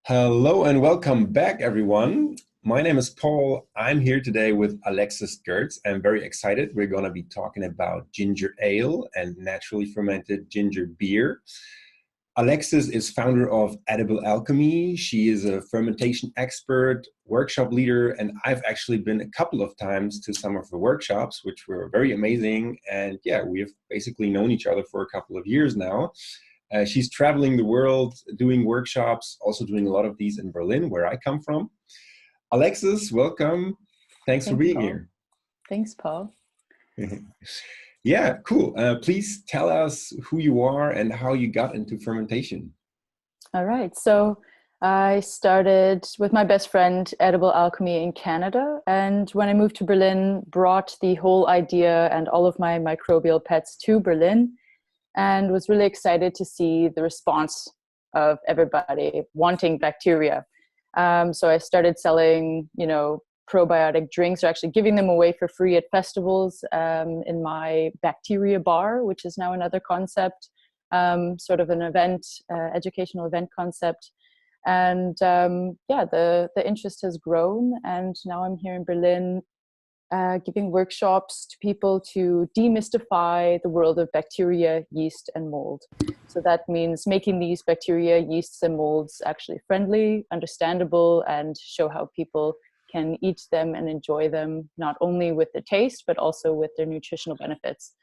Hello and welcome back, everyone. My name is Paul. I'm here today with Alexis Goertz. I'm very excited. We're going to be talking about ginger ale and naturally fermented ginger beer. Alexis is founder of Edible Alchemy. She is a fermentation expert, workshop leader, and I've actually been a couple of times to some of her workshops, which were very amazing. And yeah, we've basically known each other for a couple of years now. She's traveling the world, doing workshops, also doing a lot of these in Berlin, where I come from. Alexis, welcome. Thanks for Thanks, being Paul. here. Thanks, Paul. Yeah, cool. Please tell us who you are and how you got into fermentation. All right. So I started with my best friend, Edible Alchemy in Canada. And when I moved to Berlin, brought the whole idea and all of my microbial pets to Berlin and was really excited to see the response of everybody wanting bacteria. So I started selling, probiotic drinks, or actually giving them away for free at festivals in my bacteria bar, which is now another concept, sort of an event, educational event concept. And the interest has grown. And now I'm here in Berlin giving workshops to people to demystify the world of bacteria, yeast, and mold. So that means making these bacteria, yeasts, and molds actually friendly, understandable, and show how people can eat them and enjoy them, not only with the taste, but also with their nutritional benefits.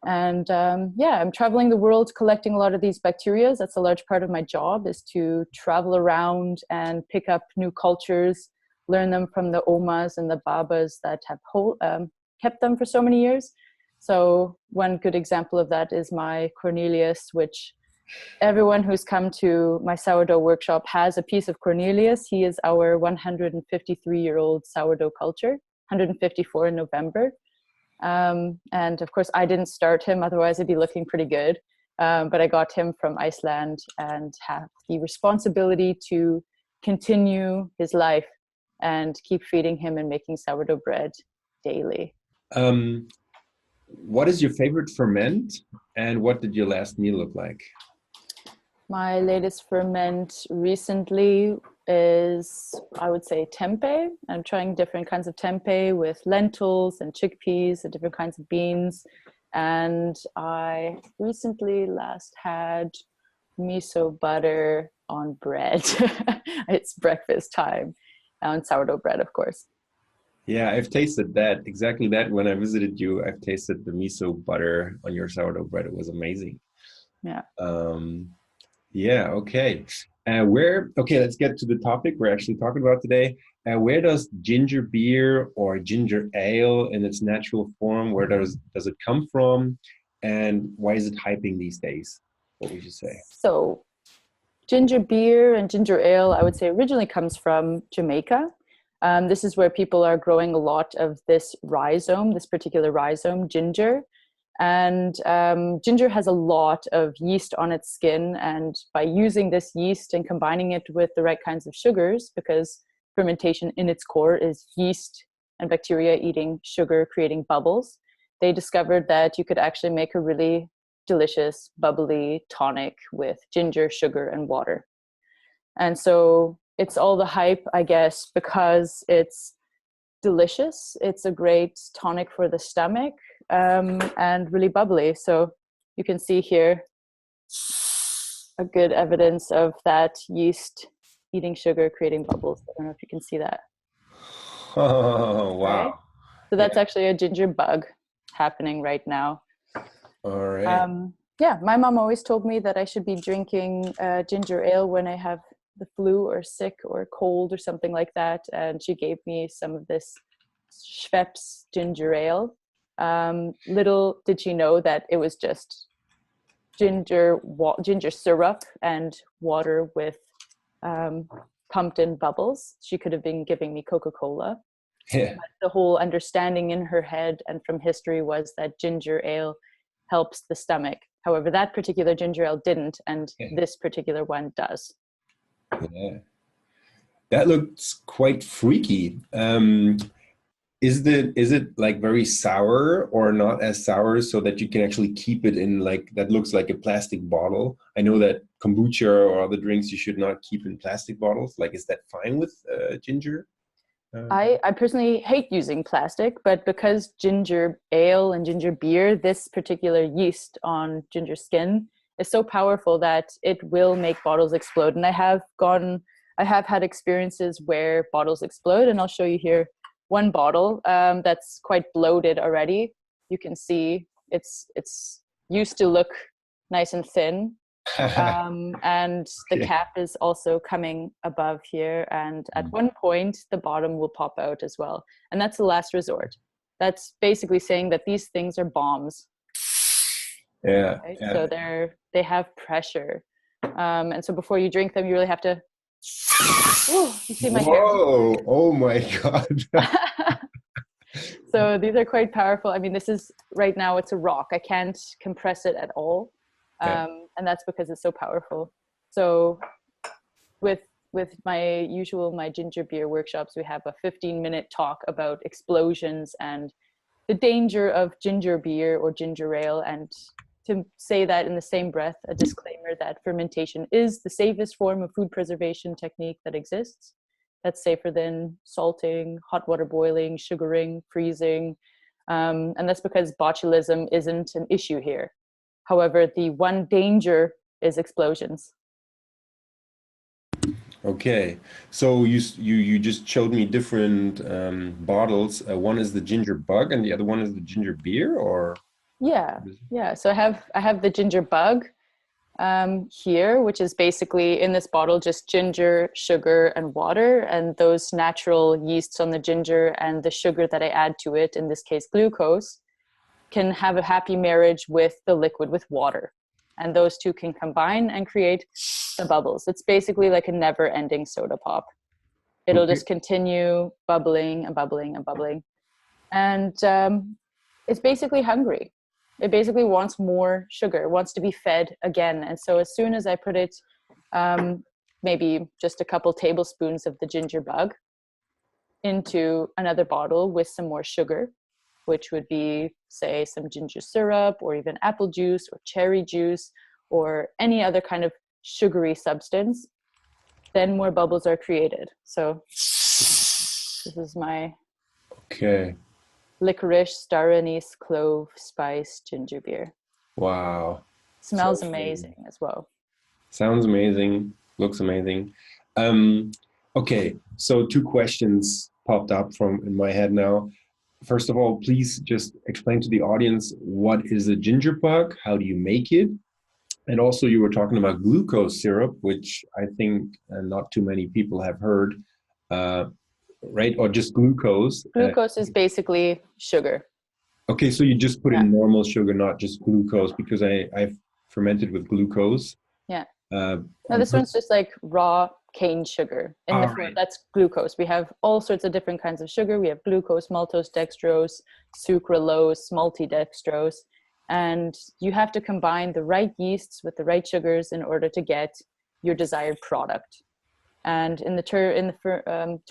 And I'm traveling the world collecting a lot of these bacteria. That's a large part of my job, is to travel around and pick up new cultures, learn them from the omas and the babas that have kept them for so many years. So one good example of that is my Cornelius, which everyone who's come to my sourdough workshop has a piece of Cornelius. He is our 153-year-old sourdough culture, 154 in November. And of course, I didn't start him, otherwise it'd be looking pretty good. But I got him from Iceland and have the responsibility to continue his life and keep feeding him and making sourdough bread daily. What is your favorite ferment and what did your last meal look like? My latest ferment recently is, I would say, tempeh. I'm trying different kinds of tempeh with lentils and chickpeas and different kinds of beans. And I recently last had miso butter on bread. It's breakfast time, on sourdough bread, of course. Yeah, I've tasted that, exactly that. When I visited you, I've tasted the miso butter on your sourdough bread. It was amazing. Yeah. Um, Yeah, okay. Okay, let's get to the topic we're actually talking about today. Where does ginger beer or ginger ale in its natural form, where does it come from? And why is it hyping these days? What would you say? So ginger beer and ginger ale, I would say, originally comes from Jamaica. This is where people are growing a lot of this rhizome, this particular rhizome, ginger. And ginger has a lot of yeast on its skin. And by using this yeast and combining it with the right kinds of sugars, because fermentation in its core is yeast and bacteria eating sugar, creating bubbles, they discovered that you could actually make a really delicious, bubbly tonic with ginger, sugar, and water. And so it's all the hype, I guess, because it's delicious. It's a great tonic for the stomach, and really bubbly. So you can see here a good evidence of that yeast eating sugar, creating bubbles. I don't know if you can see that. Oh, Right? wow. So Yeah, that's actually a ginger bug happening right now. all right. Yeah, my mom always told me that I should be drinking ginger ale when I have the flu or sick or cold or something like that. And she gave me some of this Schweppes ginger ale. Little did she know that it was just ginger syrup and water with pumped in bubbles. She could have been giving me Coca-Cola. Yeah, The whole understanding in her head and from history was that ginger ale helps the stomach. However, that particular ginger ale didn't, and yeah, this particular one does. yeah. That looks quite freaky. Is it like very sour or not as sour so that you can actually keep it in like that looks like a plastic bottle? I know that kombucha or other drinks you should not keep in plastic bottles. Like, is that fine with ginger? I personally hate using plastic, but because ginger ale and ginger beer, this particular yeast on ginger skin is so powerful that it will make bottles explode. And I have had experiences where bottles explode, and I'll show you here one bottle that's quite bloated already. You can see it's used to look nice and thin, and the Okay. cap is also coming above here, and at one point the bottom will pop out as well, and that's the last resort. That's basically saying that these things are bombs, Yeah, right? yeah. So they have pressure, and so before you drink them you really have to. Ooh, you see my hair. Whoa! Oh my God! So these are quite powerful. I mean, this is right now it's a rock. I can't compress it at all, Yeah. and that's because it's so powerful. So with my ginger beer workshops, we have a 15-minute talk about explosions and the danger of ginger beer or ginger ale, and to say that in the same breath, a disclaimer that fermentation is the safest form of food preservation technique that exists. That's safer than salting, hot water boiling, sugaring, freezing, and that's because botulism isn't an issue here. However, the one danger is explosions. Okay, so you just showed me different bottles. One is the ginger bug, and the other one is the ginger beer, or Yeah, yeah. So I have the ginger bug here, which is basically in this bottle just ginger, sugar, and water, and those natural yeasts on the ginger and the sugar that I add to it, in this case glucose, can have a happy marriage with the liquid, with water, and those two can combine and create the bubbles. It's basically like a never-ending soda pop. It'll okay, just continue bubbling and bubbling and bubbling, and it's basically hungry. It basically wants more sugar, wants to be fed again. And so as soon as I put it, maybe just a couple tablespoons of the ginger bug into another bottle with some more sugar, which would be, say, some ginger syrup or even apple juice or cherry juice or any other kind of sugary substance, then more bubbles are created. So this is my okay. licorice, star anise, clove, spice, ginger beer. Wow, Smells so amazing. amazing as well. Sounds amazing. Looks amazing. Um, okay, so two questions popped up from in my head now. First of all, please just explain to the audience what is a ginger bug? How do you make it? And also, you were talking about glucose syrup, which I think not too many people have heard, uh, right? Or just glucose. Glucose is basically sugar. Okay, so you just put Yeah, in normal sugar, not just glucose, because I've fermented with glucose. yeah. Uh, No, this one's just like raw cane sugar in the all form. right. That's glucose. We have all sorts of different kinds of sugar. We have glucose, maltose, dextrose, sucralose, multidextrose, and you have to combine the right yeasts with the right sugars in order to get your desired product. And in the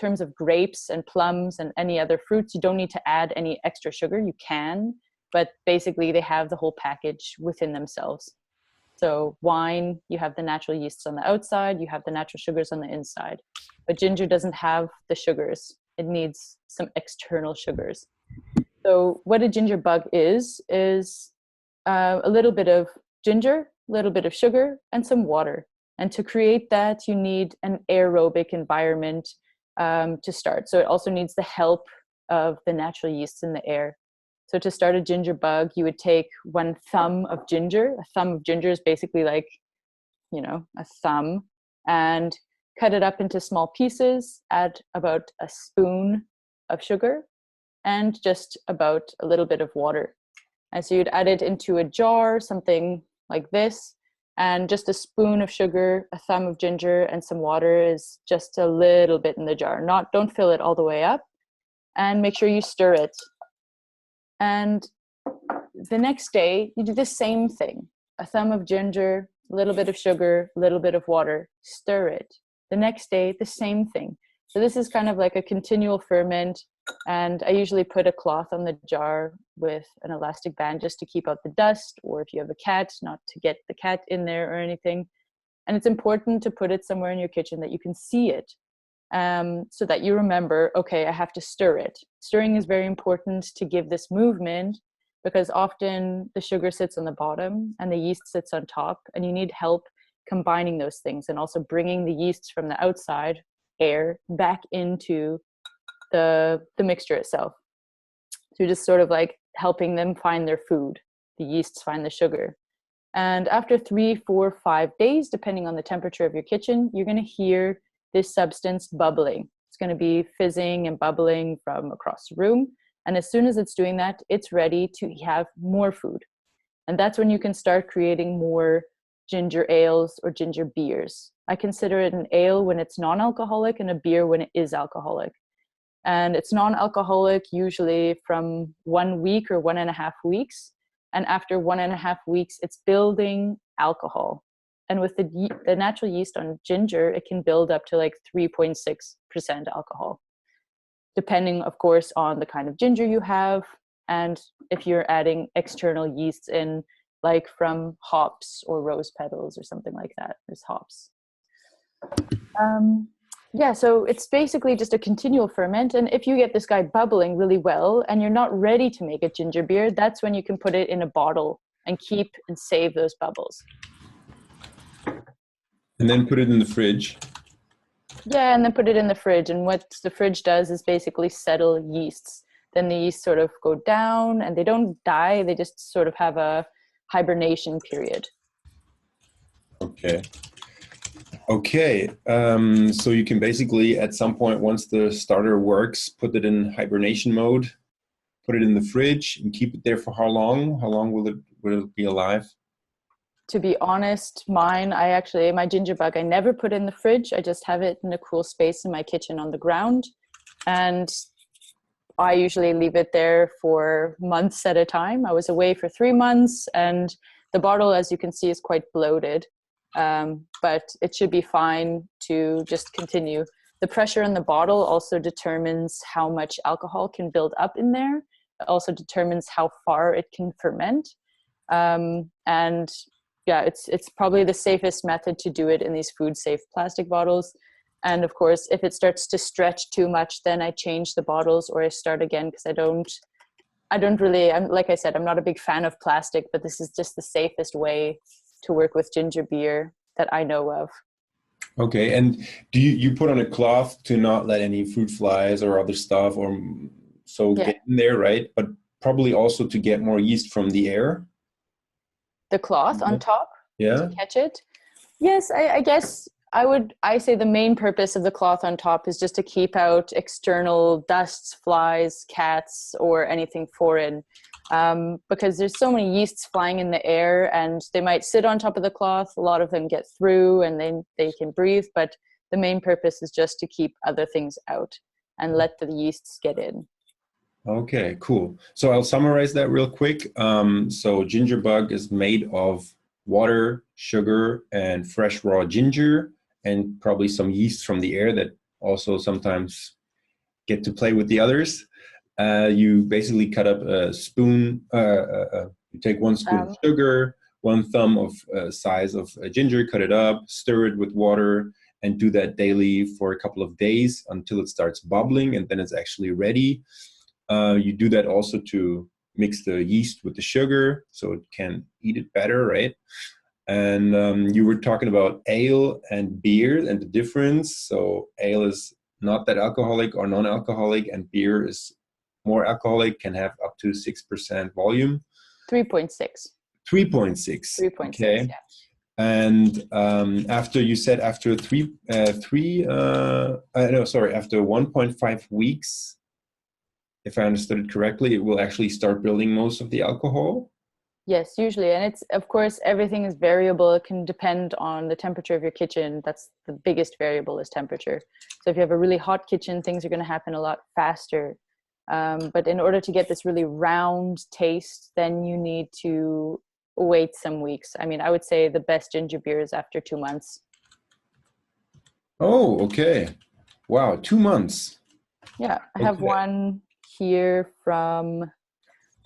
terms of grapes and plums and any other fruits, you don't need to add any extra sugar. You can, but basically they have the whole package within themselves. So wine, you have the natural yeasts on the outside, you have the natural sugars on the inside. But ginger doesn't have the sugars. It needs some external sugars. So what a ginger bug is a little bit of ginger, a little bit of sugar, and some water. And to create that, you need an aerobic environment to start. So it also needs the help of the natural yeasts in the air. So to start a ginger bug, you would take one thumb of ginger. A thumb of ginger is basically like, a thumb, and cut it up into small pieces, add about a spoon of sugar, and just about a little bit of water. And so you'd add it into a jar, something like this, and just a spoon of sugar, a thumb of ginger, and some water is just a little bit in the jar. Don't fill it all the way up, and make sure you stir it. And the next day, you do the same thing. A thumb of ginger, a little bit of sugar, a little bit of water, stir it. The next day, the same thing. So this is kind of like a continual ferment. And I usually put a cloth on the jar with an elastic band just to keep out the dust, or if you have a cat, not to get the cat in there or anything. And it's important to put it somewhere in your kitchen that you can see it, so that you remember, okay, I have to stir it. Stirring is very important to give this movement, because often the sugar sits on the bottom and the yeast sits on top, and you need help combining those things and also bringing the yeasts from the outside air back into the mixture itself. So you're just sort of like helping them find their food. The yeasts find the sugar. And after 3, 4, 5 days, depending on the temperature of your kitchen, you're going to hear this substance bubbling. It's going to be fizzing and bubbling from across the room. And as soon as it's doing that, it's ready to have more food. And that's when you can start creating more ginger ales or ginger beers. I consider it an ale when it's non-alcoholic and a beer when it is alcoholic. And it's non-alcoholic usually from 1 week or 1.5 weeks. And after 1.5 weeks, it's building alcohol. And with the natural yeast on ginger, it can build up to like 3.6% alcohol, depending, of course, on the kind of ginger you have. And if you're adding external yeasts in, like from hops or rose petals or something like that, there's hops. Yeah, so it's basically just a continual ferment. And if you get this guy bubbling really well and you're not ready to make a ginger beer, that's when you can put it in a bottle and keep and save those bubbles. And then put it in the fridge. Yeah, and then put it in the fridge. And what the fridge does is basically settle yeasts. Then the yeasts sort of go down and they don't die. They just sort of have a hibernation period. Okay. Okay, so you can basically, at some point, once the starter works, put it in hibernation mode, put it in the fridge, and keep it there for how long? How long will it be alive? To be honest, my ginger bug, I never put in the fridge. I just have it in a cool space in my kitchen on the ground. And I usually leave it there for months at a time. I was away for 3 months, and the bottle, as you can see, is quite bloated. But it should be fine to just continue. The pressure in the bottle also determines how much alcohol can build up in there. It also determines how far it can ferment. And yeah, it's probably the safest method to do it in these food safe plastic bottles. And of course, if it starts to stretch too much, then I change the bottles or I start again, because I don't really, like I said, I'm not a big fan of plastic, but this is just the safest way to work with ginger beer that I know of. Okay, and do you put on a cloth to not let any fruit flies or other stuff or Yeah. get in there, right? But probably also to get more yeast from the air. The cloth on top Yeah. to catch it. Yes, I guess I say the main purpose of the cloth on top is just to keep out external dusts, flies, cats, or anything foreign. Because there's so many yeasts flying in the air and they might sit on top of the cloth. A lot of them get through and then they can breathe, but the main purpose is just to keep other things out and let the yeasts get in. Okay, cool. So I'll summarize that real quick. So ginger bug is made of water, sugar, and fresh raw ginger, and probably some yeast from the air that also sometimes get to play with the others. You basically cut up a spoon, you take 1 spoon of sugar, 1 thumb of size of ginger, cut it up, stir it with water, and do that daily for a couple of days until it starts bubbling, and then it's actually ready. You do that also to mix the yeast with the sugar so it can eat it better, right? And you were talking about ale and beer and the difference. So ale is not that alcoholic or non-alcoholic, and beer is more alcoholic, can have up to 6% volume. 3.6. 3.6. 3.6, okay. yeah. And after 1.5 weeks, if I understood it correctly, it will actually start building most of the alcohol. Yes, usually. And it's, of course, everything is variable. It can depend on the temperature of your kitchen. That's the biggest variable, is temperature. So if you have a really hot kitchen, things are going to happen a lot faster. But in order to get this really round taste, then you need to wait some weeks. I mean, I would say the best ginger beer is after 2 months. Oh, okay. Wow, 2 months. Yeah, I have one here from,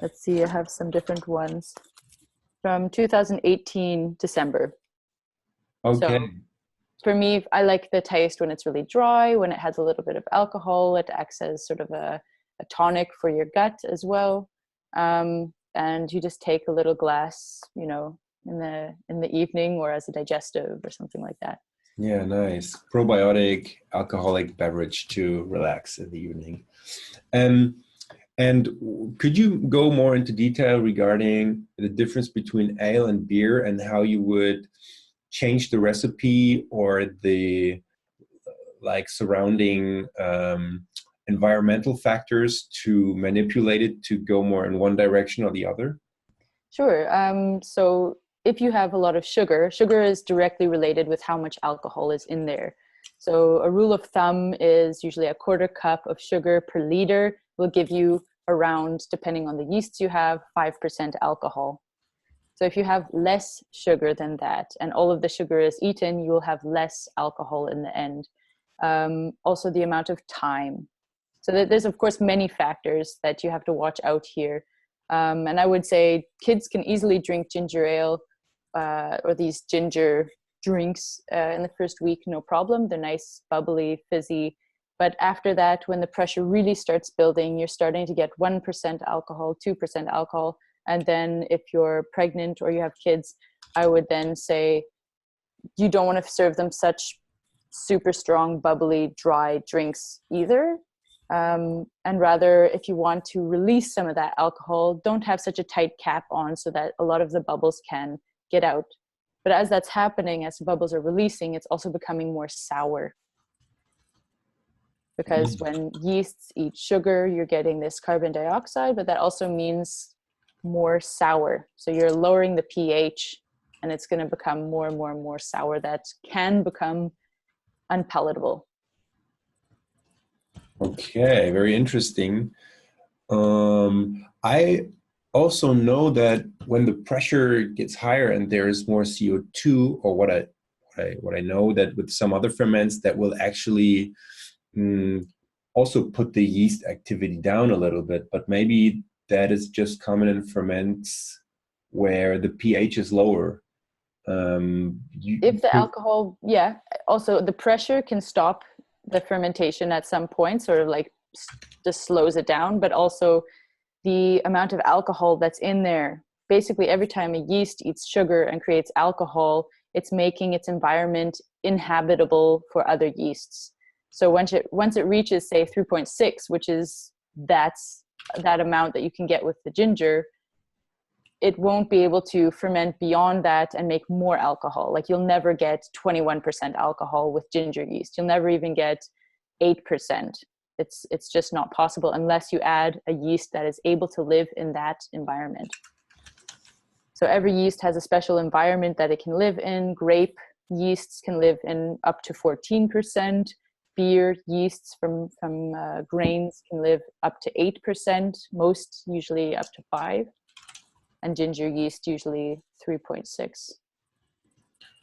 let's see, I have some different ones from 2018 December. So Okay. for me, I like the taste when it's really dry, when it has a little bit of alcohol. It acts as sort of a tonic for your gut as well. And you just take a little glass, in the evening or as a digestive or something like that. Yeah, nice. Probiotic alcoholic beverage to relax in the evening. Um, and could you go more into detail regarding the difference between ale and beer and how you would change the recipe or the like surrounding environmental factors to manipulate it to go more in one direction or the other? Sure. So if you have a lot of sugar, sugar is directly related with how much alcohol is in there. So a rule of thumb is usually a quarter cup of sugar per liter will give you around, depending on the yeasts you have, 5% alcohol. So if you have less sugar than that and all of the sugar is eaten, you will have less alcohol in the end. Also the amount of time. So there's of course many factors that you have to watch out here. And I would say kids can easily drink ginger ale or these ginger drinks in the first week, no problem. They're nice, bubbly, fizzy. But after that, when the pressure really starts building, you're starting to get 1% alcohol, 2% alcohol. And then if you're pregnant or you have kids, I would then say you don't want to serve them such super strong, bubbly, dry drinks either. And rather, if you want to release some of that alcohol, don't have such a tight cap on so that a lot of the bubbles can get out. But as that's happening, as the bubbles are releasing, it's also becoming more sour. Because when yeasts eat sugar, you're getting this carbon dioxide, but that also means more sour. So you're lowering the pH and it's going to become more and more and more sour that can become unpalatable. Okay, very interesting. I also know that when the pressure gets higher and there is more CO2, or what I know that with some other ferments that will actually mm, also put the yeast activity down a little bit, but maybe that is just common in ferments where the pH is lower. If the alcohol, yeah, also the pressure can stop the fermentation at some point, sort of like just slows it down, but also the amount of alcohol that's in there. Basically, every time a yeast eats sugar and creates alcohol, it's making its environment inhabitable for other yeasts. So once it reaches, say, 3.6, which is that amount that you can get with the ginger, it won't be able to ferment beyond that and make more alcohol. Like you'll never get 21% alcohol with ginger yeast. You'll never even get 8%. It's just not possible unless you add a yeast that is able to live in that environment. So every yeast has a special environment that it can live in. Grape yeasts can live in up to 14%. Beer yeasts from grains can live up to 8%. Most usually up to 5%. And ginger yeast usually 3.6.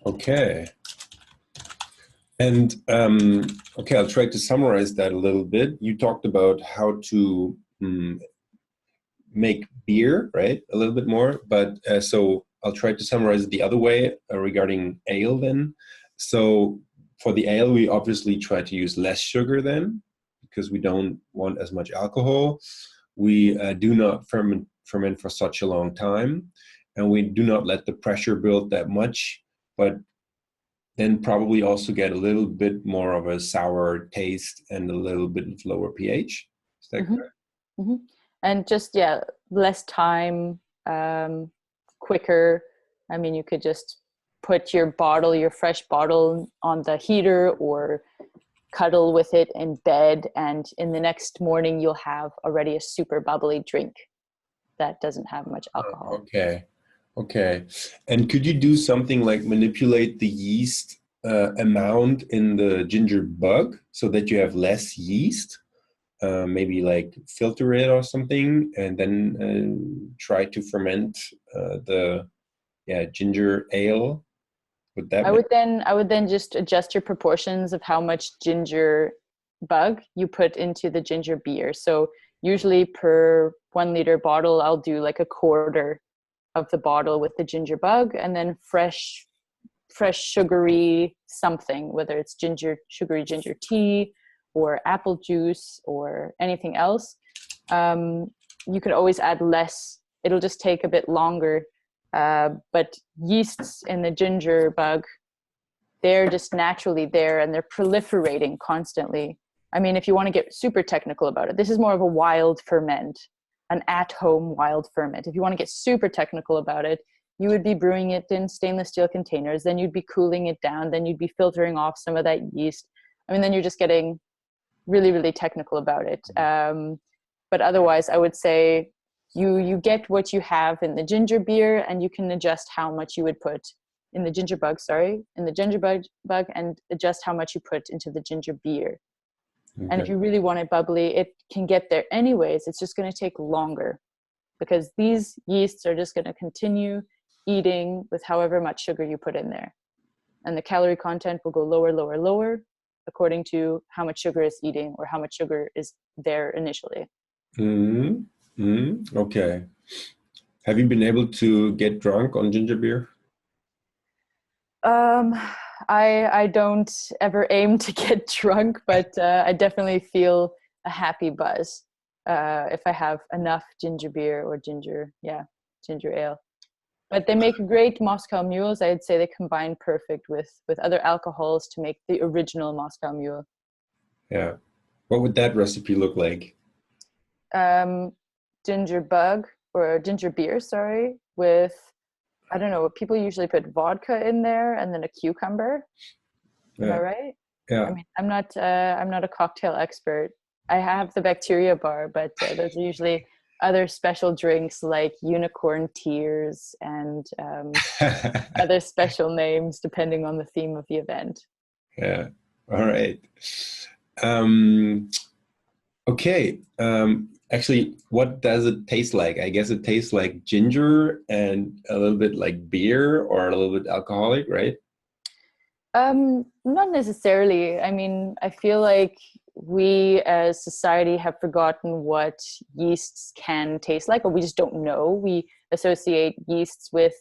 Okay. And okay, I'll try to summarize that a little bit. You talked about how to make beer, right? A little bit more, but so I'll try to summarize it the other way regarding ale then. So for the ale, we obviously try to use less sugar then because we don't want as much alcohol. We do not ferment for such a long time, and we do not let the pressure build that much, but then probably also get a little bit more of a sour taste and a little bit of lower pH. Is that correct? Mm-hmm. And just, yeah, less time, quicker. I mean, you could just put your fresh bottle on the heater or cuddle with it in bed. And in the next morning, you'll have already a super bubbly drink that doesn't have much alcohol. Okay. Okay. And could you do something like manipulate the yeast amount in the ginger bug so that you have less yeast? Maybe like filter it or something, and then try to ferment the ginger ale. Would that I make? would then just adjust your proportions of how much ginger bug you put into the ginger beer. So usually per 1 liter bottle, I'll do like a quarter of the bottle with the ginger bug, and then fresh fresh sugary something, whether it's sugary ginger tea or apple juice or anything else. You could always add less. It'll just take a bit longer. But yeasts in the ginger bug, they're just naturally there and they're proliferating constantly. I mean, if you want to get super technical about it, this is more of a wild ferment, an at-home wild ferment. If you want to get super technical about it, you would be brewing it in stainless steel containers, then you'd be cooling it down, then you'd be filtering off some of that yeast. I mean, then you're just getting really, really technical about it. But otherwise, I would say you get what you have in the ginger beer, and you can adjust how much you would put in the ginger bug, and adjust how much you put into the ginger beer. Okay. And if you really want it bubbly, it can get there anyways. It's just going to take longer because these yeasts are just going to continue eating with however much sugar you put in there. And the calorie content will go lower, lower, lower according to how much sugar it's eating or how much sugar is there initially. Okay. Have you been able to get drunk on ginger beer? I don't ever aim to get drunk, but I definitely feel a happy buzz if I have enough ginger beer or ginger ale. But they make great Moscow mules. I'd say they combine perfect with other alcohols to make the original Moscow mule. Yeah. What would that recipe look like? Ginger bug or ginger beer, with, I don't know, people usually put vodka in there and then a cucumber. Am I right? Yeah. I mean, I'm not a cocktail expert. I have the bacteria bar, but those are usually other special drinks like unicorn tears and other special names depending on the theme of the event. Yeah. All right. Okay. Actually, what does it taste like? I guess it tastes like ginger and a little bit like beer or a little bit alcoholic, right? Not necessarily. I mean, I feel like we as society have forgotten what yeasts can taste like, or we just don't know. We associate yeasts with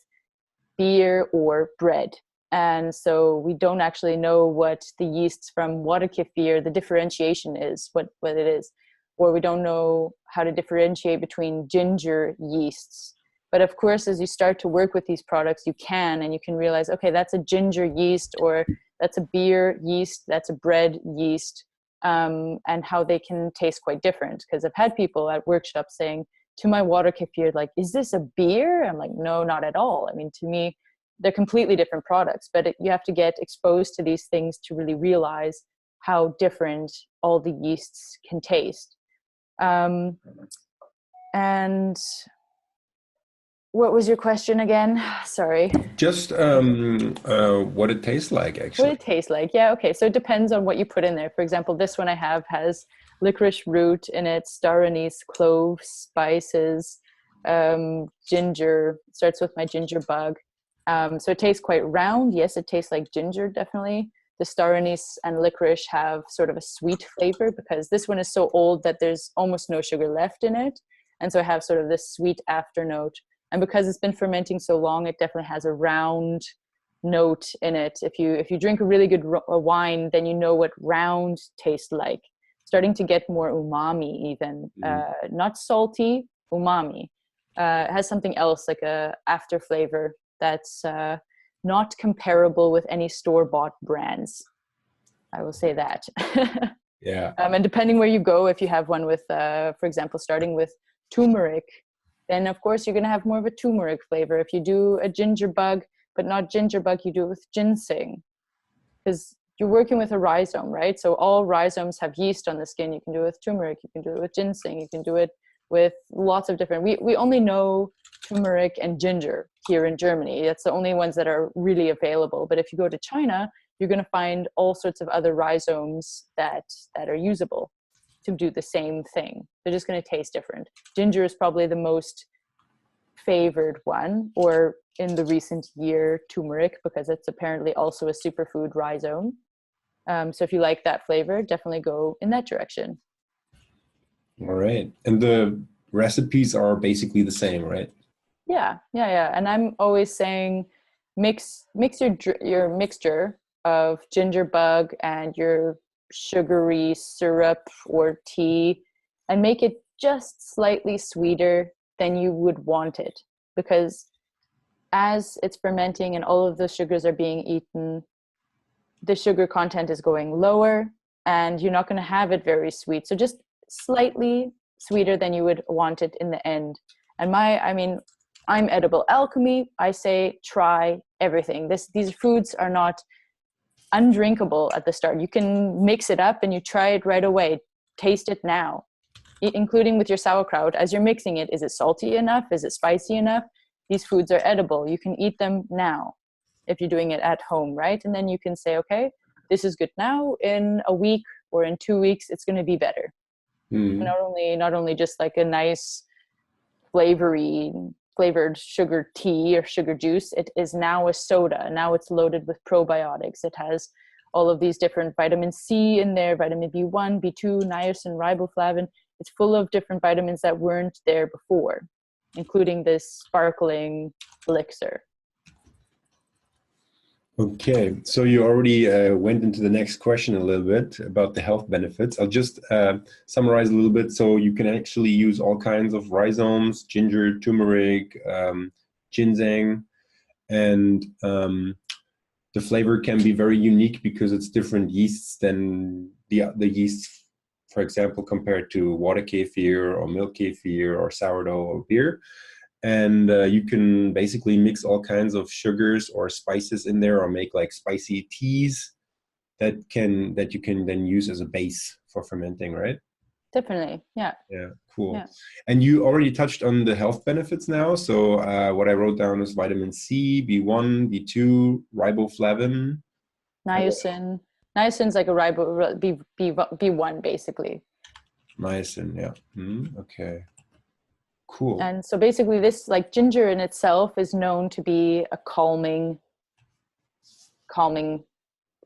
beer or bread. And so we don't actually know what the yeasts from water kefir, the differentiation is, what it is. Or we don't know how to differentiate between ginger yeasts. But of course, as you start to work with these products, you can realize, okay, that's a ginger yeast, or that's a beer yeast, that's a bread yeast, and how they can taste quite different. Because I've had people at workshops saying to my water kefir, like, is this a beer? I'm like, no, not at all. I mean, to me, they're completely different products, but you have to get exposed to these things to really realize how different all the yeasts can taste. And what was your question again? Sorry. Just what it tastes like, actually. What it tastes like. Yeah, okay. So it depends on what you put in there. For example, this one I have has licorice root in it, star anise, cloves, spices, ginger. It starts with my ginger bug. So it tastes quite round. Yes, it tastes like ginger, definitely. The star anise and licorice have sort of a sweet flavor because this one is so old that there's almost no sugar left in it. And so I have sort of this sweet after note. And because it's been fermenting so long, it definitely has a round note in it. If you drink a really good wine, then you know what round tastes like. Starting to get more umami even. Not salty, umami. It has something else, like a after flavor that's not comparable with any store-bought brands. I will say that. Yeah. And depending where you go, if you have one with, for example, starting with turmeric, then of course you're going to have more of a turmeric flavor. If you do a ginger bug, but not ginger bug, you do it with ginseng, because you're working with a rhizome, right? So all rhizomes have yeast on the skin. You can do it with turmeric, you can do it with ginseng, you can do it with lots of different, we only know turmeric and ginger here in Germany. That's the only ones that are really available. But if you go to China, you're going to find all sorts of other rhizomes that are usable to do the same thing. They're just going to taste different. Ginger is probably the most favored one, or in the recent year, turmeric, because it's apparently also a superfood rhizome. So if you like that flavor, definitely go in that direction. All right. And the recipes are basically the same, right? Yeah. And I'm always saying, mix your mixture of ginger bug and your sugary syrup or tea, and make it just slightly sweeter than you would want it, because as it's fermenting and all of the sugars are being eaten, the sugar content is going lower and you're not going to have it very sweet. So just slightly sweeter than you would want it in the end. And I'm Edible Alchemy. I say try everything. These foods are not undrinkable at the start. You can mix it up and you try it right away. Taste it now, including with your sauerkraut. As you're mixing it, is it salty enough? Is it spicy enough? These foods are edible. You can eat them now if you're doing it at home, right? And then you can say, okay, this is good now. In a week or in 2 weeks, it's going to be better. Not only just like a nice flavored sugar tea or sugar juice, it is now a soda. Now it's loaded with probiotics. It has all of these different vitamin C in there, vitamin B1, B2, niacin, riboflavin. It's full of different vitamins that weren't there before, including this sparkling elixir. Okay, so you already went into the next question a little bit about the health benefits. I'll just summarize a little bit. So you can actually use all kinds of rhizomes, ginger, turmeric, ginseng, and the flavor can be very unique because it's different yeasts than the yeasts, for example, compared to water kefir or milk kefir or sourdough or beer. And you can basically mix all kinds of sugars or spices in there, or make like spicy teas that you can then use as a base for fermenting, right? Definitely, yeah. Yeah, cool. Yeah. And you already touched on the health benefits now. So what I wrote down is vitamin C, B1, B2, riboflavin. Niacin. Niacin's like a B1 basically. Niacin, yeah. Okay. Cool. And so basically this, like ginger in itself, is known to be a calming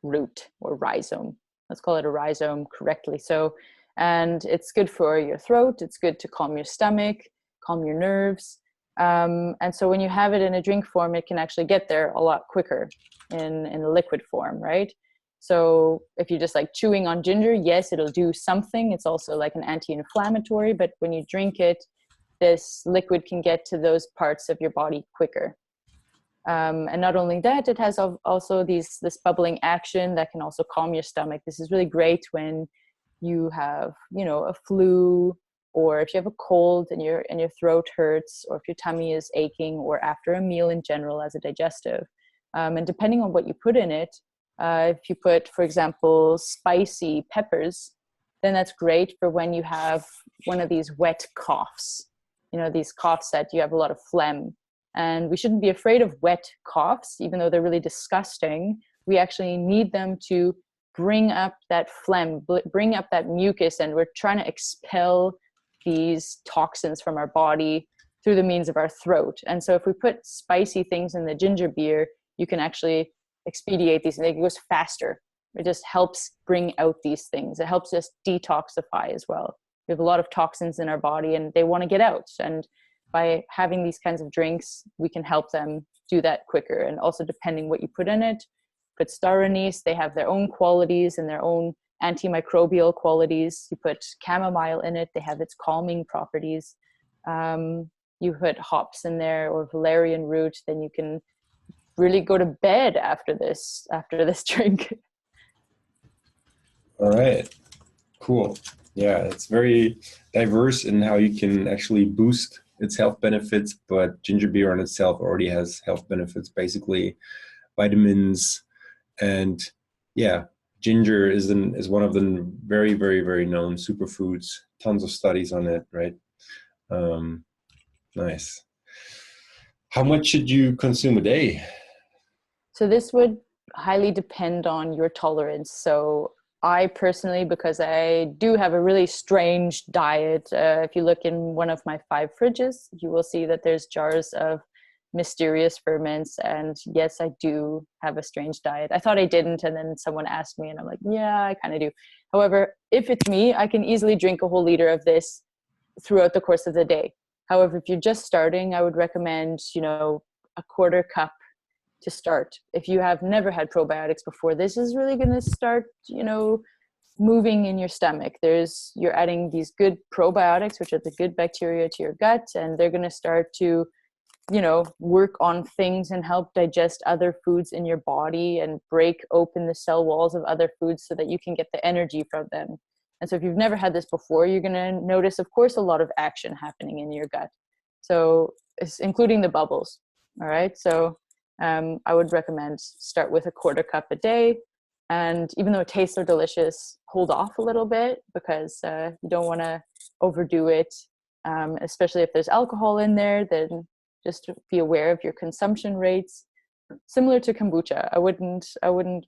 root or rhizome. Let's call it a rhizome correctly. So, and it's good for your throat. It's good to calm your stomach, calm your nerves. And so when you have it in a drink form, it can actually get there a lot quicker in a liquid form, right? So if you're just like chewing on ginger, yes, it'll do something. It's also like an anti-inflammatory, but when you drink it, this liquid can get to those parts of your body quicker. And not only that, it has also this bubbling action that can also calm your stomach. This is really great when you have, a flu, or if you have a cold and your throat hurts, or if your tummy is aching, or after a meal in general as a digestive. And depending on what you put in it, if you put, for example, spicy peppers, then that's great for when you have one of these wet coughs. These coughs that you have a lot of phlegm. And we shouldn't be afraid of wet coughs, even though they're really disgusting. We actually need them to bring up that phlegm, bring up that mucus, and we're trying to expel these toxins from our body through the means of our throat. And so if we put spicy things in the ginger beer, you can actually expedite these, and it goes faster. It just helps bring out these things. It helps us detoxify as well. We have a lot of toxins in our body and they want to get out. And by having these kinds of drinks, we can help them do that quicker. And also, depending what you put in it, put star anise, they have their own qualities and their own antimicrobial qualities. You put chamomile in it, they have its calming properties. You put hops in there or valerian root, then you can really go to bed after this drink. All right, cool. Yeah, it's very diverse in how you can actually boost its health benefits, but ginger beer on itself already has health benefits, basically vitamins, and yeah, ginger is one of the very, very, very known superfoods. Tons of studies on it, right? Nice. How much should you consume a day? So this would highly depend on your tolerance. So I personally, because I do have a really strange diet, if you look in one of my 5 fridges, you will see that there's jars of mysterious ferments. And yes, I do have a strange diet. I thought I didn't, and then someone asked me and I'm like, yeah, I kind of do. However, if it's me, I can easily drink a whole liter of this throughout the course of the day. However, if you're just starting, I would recommend, a quarter cup to start. If you have never had probiotics before, this is really going to start, moving in your stomach. You're adding these good probiotics, which are the good bacteria, to your gut, and they're going to start to work on things and help digest other foods in your body and break open the cell walls of other foods so that you can get the energy from them. And so if you've never had this before, you're going to notice, of course, a lot of action happening in your gut. So it's including the bubbles. All right. So I would recommend start with a quarter cup a day. And even though it tastes so delicious, hold off a little bit, because you don't want to overdo it, especially if there's alcohol in there. Then just be aware of your consumption rates. Similar to kombucha, I wouldn't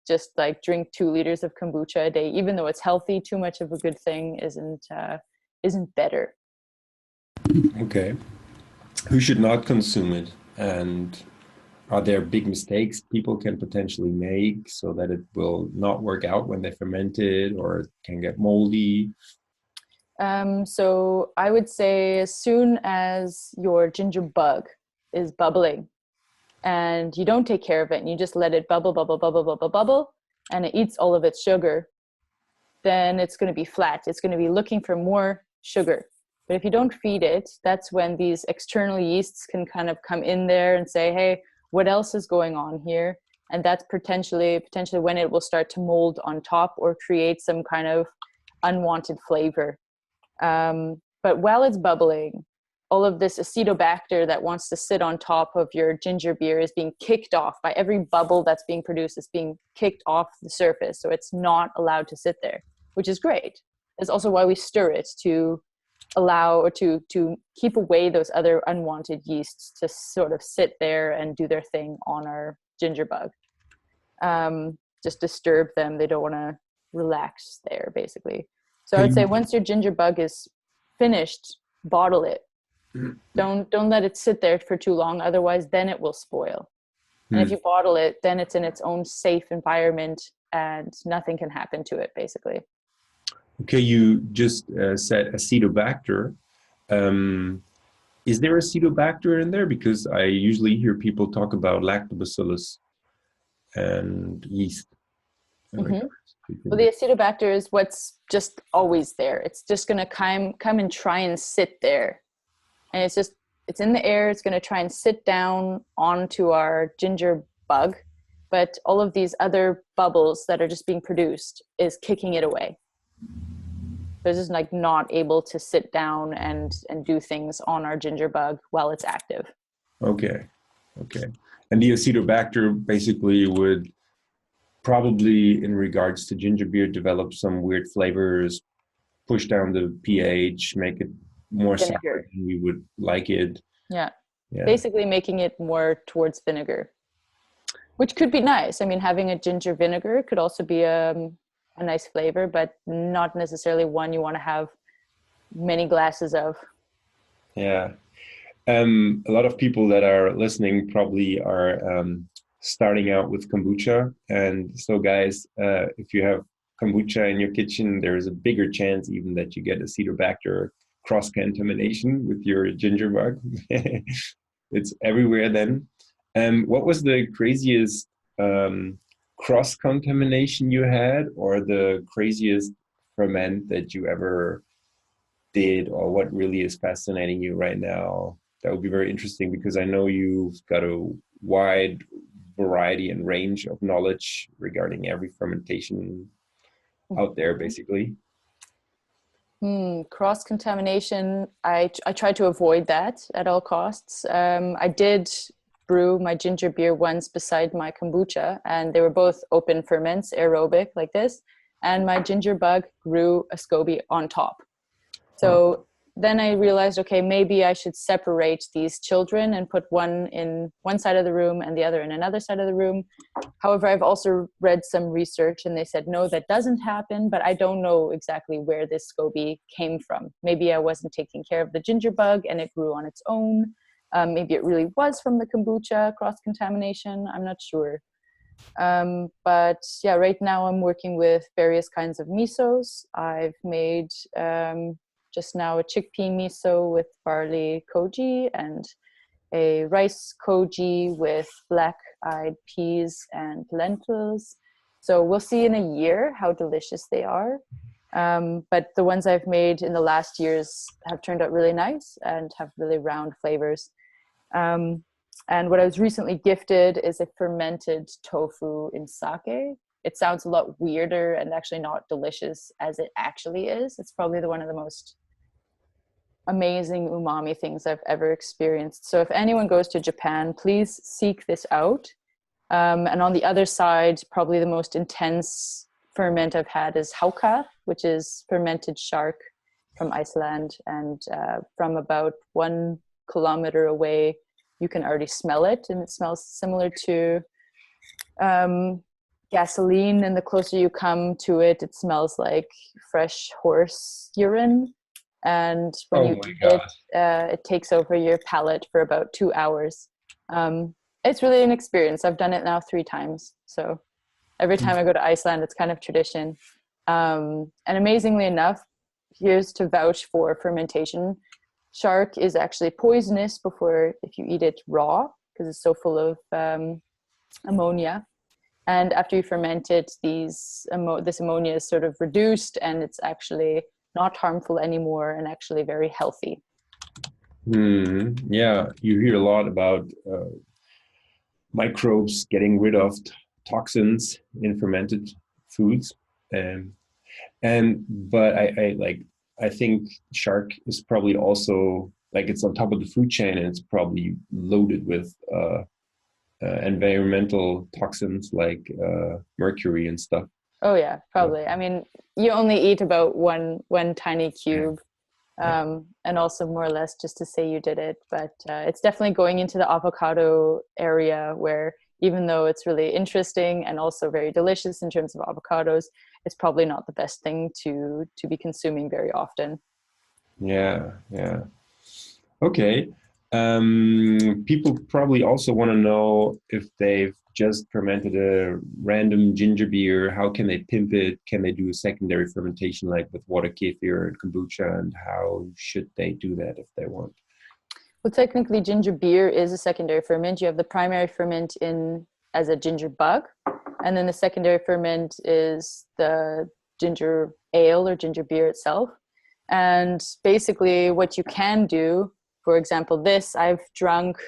just like drink 2 liters of kombucha a day, even though it's healthy. Too much of a good thing isn't better. Okay. Who should not consume it? And are there big mistakes people can potentially make so that it will not work out when they ferment it, or it can get moldy? So I would say as soon as your ginger bug is bubbling and you don't take care of it and you just let it bubble, bubble, bubble, bubble, bubble, and it eats all of its sugar, then it's going to be flat. It's going to be looking for more sugar. But if you don't feed it, that's when these external yeasts can kind of come in there and say, hey, what else is going on here? And that's potentially when it will start to mold on top or create some kind of unwanted flavor. But while it's bubbling, all of this acetobacter that wants to sit on top of your ginger beer is being kicked off by every bubble that's being produced. It's being kicked off the surface. So it's not allowed to sit there, which is great. That's also why we stir it, to allow or to keep away those other unwanted yeasts to sort of sit there and do their thing on our ginger bug. Just disturb them. They don't want to relax there, basically. So I would say once your ginger bug is finished, bottle it. Don't let it sit there for too long. Otherwise, then it will spoil. And if you bottle it, then it's in its own safe environment and nothing can happen to it, basically. Okay, you just said acetobacter. Is there acetobacter in there? Because I usually hear people talk about lactobacillus and yeast. Mm-hmm. Well, the acetobacter is what's just always there. It's just going to come and try and sit there. And it's in the air. It's going to try and sit down onto our ginger bug. But all of these other bubbles that are just being produced is kicking it away. So it's just like not able to sit down and do things on our ginger bug while it's active. Okay. And the acetobacter basically would probably, in regards to ginger beer, develop some weird flavors, push down the pH, make it more vinegar. sour than we would like it. Yeah. Basically making it more towards vinegar, which could be nice. I mean, having a ginger vinegar could also be a nice flavor, but not necessarily one you want to have many glasses of. Yeah. A lot of people that are listening probably are starting out with kombucha. And so guys, if you have kombucha in your kitchen, there's a bigger chance even that you get acetobacter cross-contamination with your ginger bug. It's everywhere then. What was the craziest cross-contamination you had, or the craziest ferment that you ever did, or what really is fascinating you right now? That would be very interesting, because I know you've got a wide variety and range of knowledge regarding every fermentation out there, basically. Cross-contamination, I try to avoid that at all costs. I did brew my ginger beer once beside my kombucha, and they were both open ferments, aerobic like this, and my ginger bug grew a SCOBY on top. So then I realized, okay, maybe I should separate these children and put one in one side of the room and the other in another side of the room. However, I've also read some research and they said, no, that doesn't happen, but I don't know exactly where this SCOBY came from. Maybe I wasn't taking care of the ginger bug and it grew on its own. Maybe it really was from the kombucha cross-contamination. I'm not sure. But yeah, right now I'm working with various kinds of misos. I've made just now a chickpea miso with barley koji, and a rice koji with black-eyed peas and lentils. So we'll see in a year how delicious they are. But the ones I've made in the last years have turned out really nice and have really round flavors. And what I was recently gifted is a fermented tofu in sake. It sounds a lot weirder and actually not delicious as it actually is. It's probably one of the most amazing umami things I've ever experienced. So if anyone goes to Japan, please seek this out. And on the other side, probably the most intense ferment I've had is hauka, which is fermented shark from Iceland. And from about 1 kilometer away, you can already smell it. And it smells similar to gasoline. And the closer you come to it, it smells like fresh horse urine. And when you eat it, it takes over your palate for about 2 hours. It's really an experience. I've done it now 3 times. So every time I go to Iceland, it's kind of tradition. And amazingly enough, here's to vouch for fermentation. Shark is actually poisonous if you eat it raw, because it's so full of ammonia. And after you ferment it, this ammonia is sort of reduced, and it's actually not harmful anymore and actually very healthy. Yeah, you hear a lot about microbes getting rid of toxins in fermented foods, but I think shark is probably also like it's on top of the food chain, and it's probably loaded with environmental toxins like mercury and stuff. Oh yeah, probably. I mean, you only eat about one tiny cube, and also more or less just to say you did it. But it's definitely going into the avocado area, where even though it's really interesting and also very delicious in terms of avocados, it's probably not the best thing to be consuming very often. Yeah. Okay. People probably also want to know if they've just fermented a random ginger beer, how can they pimp it? Can they do a secondary fermentation like with water kefir and kombucha? And how should they do that if they want? Well, technically, ginger beer is a secondary ferment. You have the primary ferment as a ginger bug, and then the secondary ferment is the ginger ale or ginger beer itself. And basically, what you can do, for example, I've drunk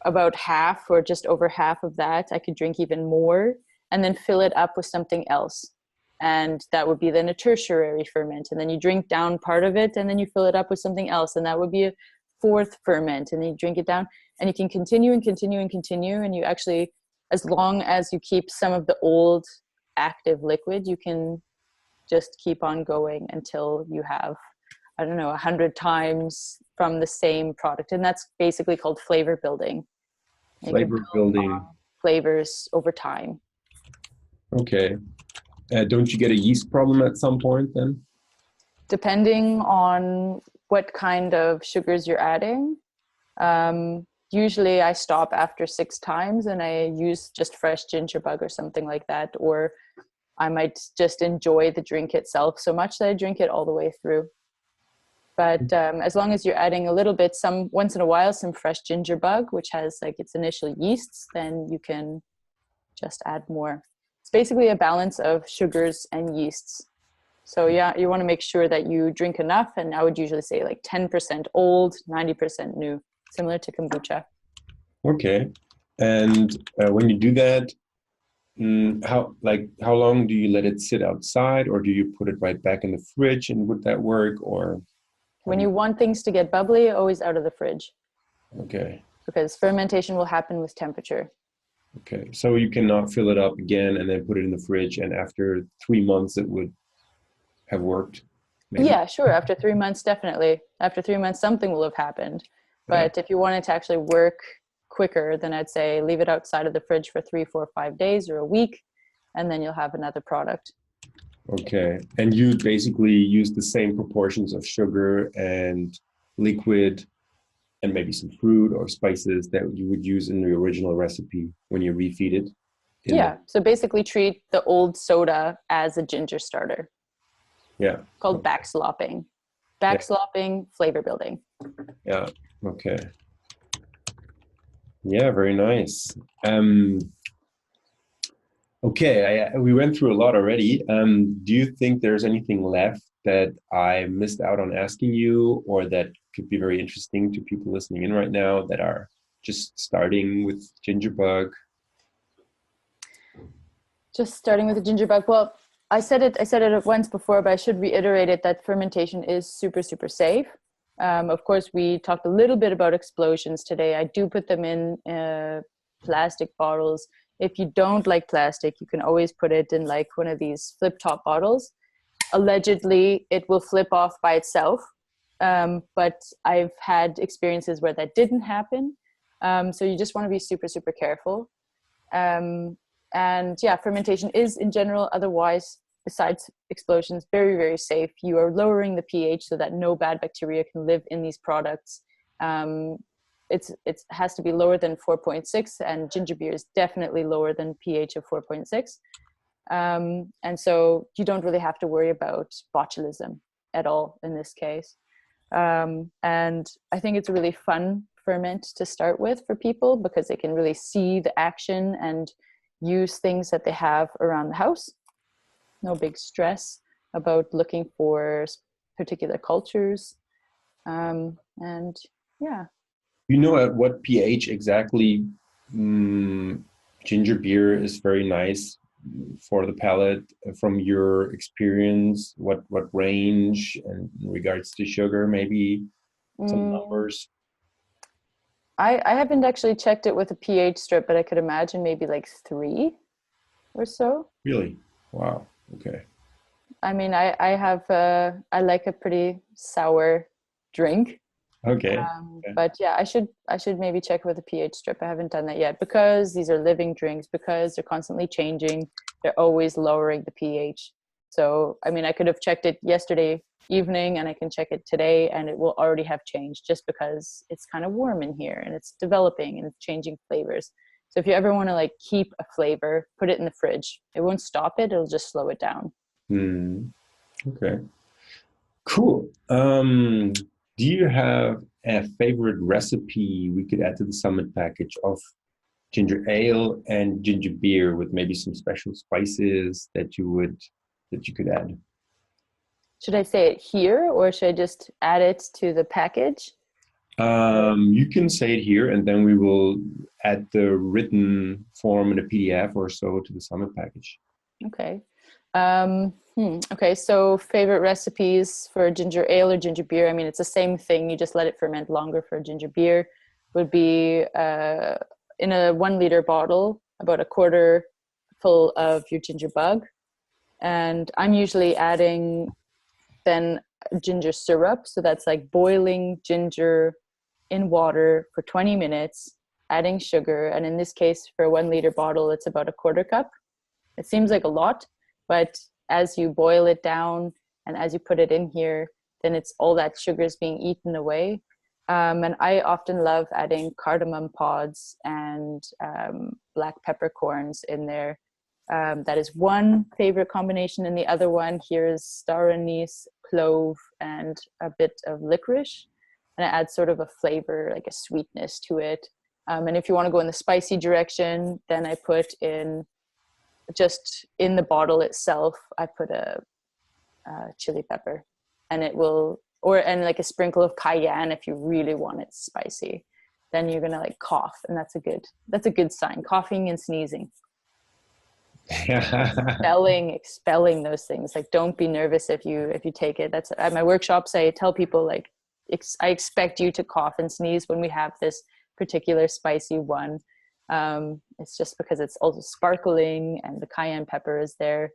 about half or just over half of that. I could drink even more and then fill it up with something else. And that would be then a tertiary ferment. And then you drink down part of it and then you fill it up with something else. And that would be a 4th ferment. And then you drink it down and you can continue and continue and continue. And you actually, as long as you keep some of the old active liquid, you can just keep on going until you have, 100 times from the same product. And that's basically called flavor building. Flavor building. Flavors over time. Okay. Don't you get a yeast problem at some point then? Depending on what kind of sugars you're adding. Usually I stop after 6 times and I use just fresh ginger bug or something like that. Or I might just enjoy the drink itself so much that I drink it all the way through. But as long as you're adding a little bit, once in a while, some fresh ginger bug, which has like its initial yeasts, then you can just add more. It's basically a balance of sugars and yeasts. So yeah, you want to make sure that you drink enough. And I would usually say like 10% old, 90% new, similar to kombucha. Okay. And when you do that, how long do you let it sit outside, or do you put it right back in the fridge, and would that work? Or when you want things to get bubbly, always out of the fridge. Okay. Because fermentation will happen with temperature. Okay, so you cannot fill it up again and then put it in the fridge, and after 3 months it would have worked? Maybe? Yeah, sure. After 3 months, definitely. After 3 months, something will have happened. But if you want it to actually work quicker, then I'd say leave it outside of the fridge for 3, 4, 5 days or a week, and then you'll have another product. Okay, and you basically use the same proportions of sugar and liquid and maybe some fruit or spices that you would use in the original recipe when you refeed it? Yeah, so basically treat the old soda as a ginger starter. Yeah. Called backslopping. Backslopping, flavor building. Yeah, okay. Yeah, very nice. Um, okay, we went through a lot already. Do you think there's anything left that I missed out on asking you, or that could be very interesting to people listening in right now that are just starting with gingerbug? Just starting with the ginger bug. Well, I said it once before, but I should reiterate it that fermentation is super, super safe. Of course, we talked a little bit about explosions today. I do put them in plastic bottles. If you don't like plastic, you can always put it in like one of these flip top bottles. Allegedly, it will flip off by itself. But I've had experiences where that didn't happen. So you just want to be super, super careful. Um, and yeah, fermentation is in general, otherwise, besides explosions, very, very safe. You are lowering the pH so that no bad bacteria can live in these products. Um, it has to be lower than 4.6, and ginger beer is definitely lower than pH of 4.6. And so you don't really have to worry about botulism at all in this case. And I think it's a really fun ferment to start with for people because they can really see the action and use things that they have around the house. No big stress about looking for particular cultures. And yeah. You know at what pH exactly mm, ginger beer is very nice for the palate from your experience? What range and in regards to sugar, maybe some Mm, numbers? I haven't actually checked it with a pH strip, but I could imagine maybe like 3 or so. Really? Wow. Okay. I mean, I like a pretty sour drink. Okay. But yeah, I should maybe check with a pH strip. I haven't done that yet because these are living drinks, because they're constantly changing. They're always lowering the pH. So I mean, I could have checked it yesterday evening and I can check it today and it will already have changed just because it's kind of warm in here and it's developing and it's changing flavors. So if you ever want to like keep a flavor, put it in the fridge. It won't stop it, it'll just slow it down. Hmm. Okay. Cool. Do you have a favorite recipe we could add to the summit package of ginger ale and ginger beer with maybe some special spices that you could add? Should I say it here or should I just add it to the package? You can say it here, and then we will add the written form in a PDF or so to the summit package. Okay. Okay, so favorite recipes for ginger ale or ginger beer. I mean, it's the same thing. You just let it ferment longer for ginger beer. Would be in a 1 liter bottle, about a quarter full of your ginger bug. And I'm usually adding then ginger syrup. So that's like boiling ginger in water for 20 minutes, adding sugar. And in this case, for a 1 liter bottle, it's about a quarter cup. It seems like a lot, but as you boil it down and as you put it in here, then it's all that sugar is being eaten away. And I often love adding cardamom pods and black peppercorns in there. That is one favorite combination. And the other one here is star anise, clove, and a bit of licorice. And it adds sort of a flavor, like a sweetness to it. And if you want to go in the spicy direction, then I put in just in the bottle itself, I put a chili pepper, and it will, and like a sprinkle of cayenne if you really want it spicy. Then you're gonna like cough, and that's a good sign. Coughing and sneezing, expelling those things. Like, don't be nervous if you take it. That's at my workshops. I tell people like, I expect you to cough and sneeze when we have this particular spicy one. It's just because it's also sparkling and the cayenne pepper is there.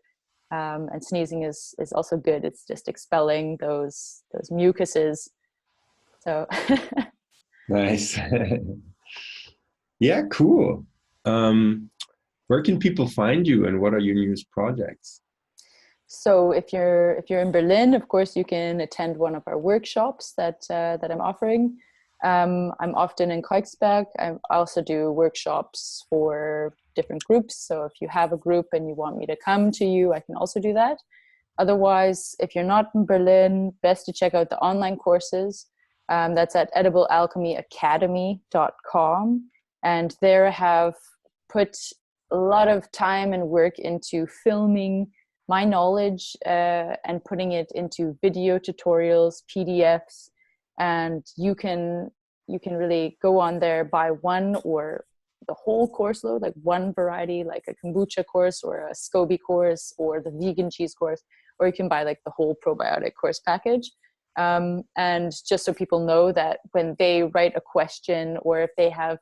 And sneezing is also good. It's just expelling those mucuses. So Nice. Yeah, cool. Um, where can people find you and what are your newest projects? so if you're in Berlin, of course you can attend one of our workshops that I'm offering. I'm often in Kreuzberg. I also do workshops for different groups. So if you have a group and you want me to come to you, I can also do that. Otherwise, if you're not in Berlin, best to check out the online courses. That's at ediblealchemyacademy.com. And there I have put a lot of time and work into filming my knowledge and putting it into video tutorials, PDFs, and you can really go on there, buy one or the whole course load, like one variety, like a kombucha course or a SCOBY course or the vegan cheese course, or you can buy like the whole probiotic course package. And just so people know that when they write a question or if they have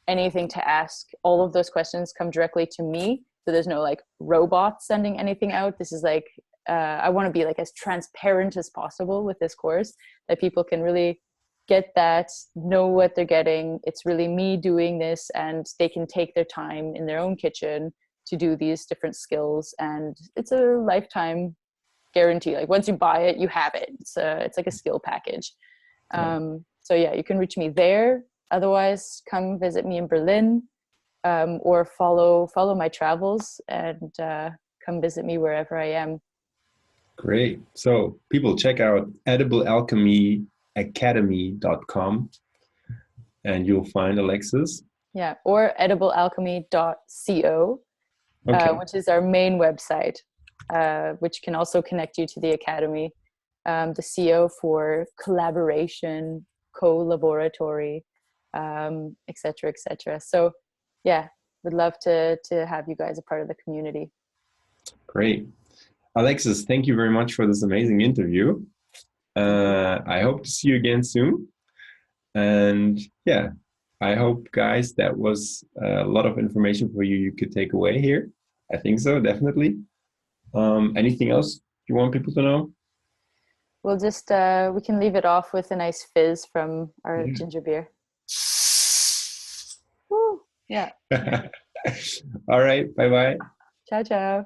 anything to ask, all of those questions come directly to me. So there's no like robot sending anything out. This is like, I want to be like as transparent as possible with this course, that people can really get that, know what they're getting. It's really me doing this, and they can take their time in their own kitchen to do these different skills. And it's a lifetime guarantee. Like once you buy it, you have it. It's like a skill package. So yeah, you can reach me there. Otherwise, come visit me in Berlin, or follow my travels, and come visit me wherever I am. Great. So people check out ediblealchemyacademy.com and you'll find Alexis. Yeah, or ediblealchemy.co, which is our main website, which can also connect you to the academy. The CO for collaboration, co-laboratory, et cetera, et cetera. So yeah, would love to have you guys a part of the community. Great. Alexis, thank you very much for this amazing interview. I hope to see you again soon. And yeah, I hope, guys, that was a lot of information for you you could take away here. I think so, definitely. Anything else you want people to know? We'll just, we can leave it off with a nice fizz from our ginger beer. Woo! Yeah. All right. Bye-bye. Ciao, ciao.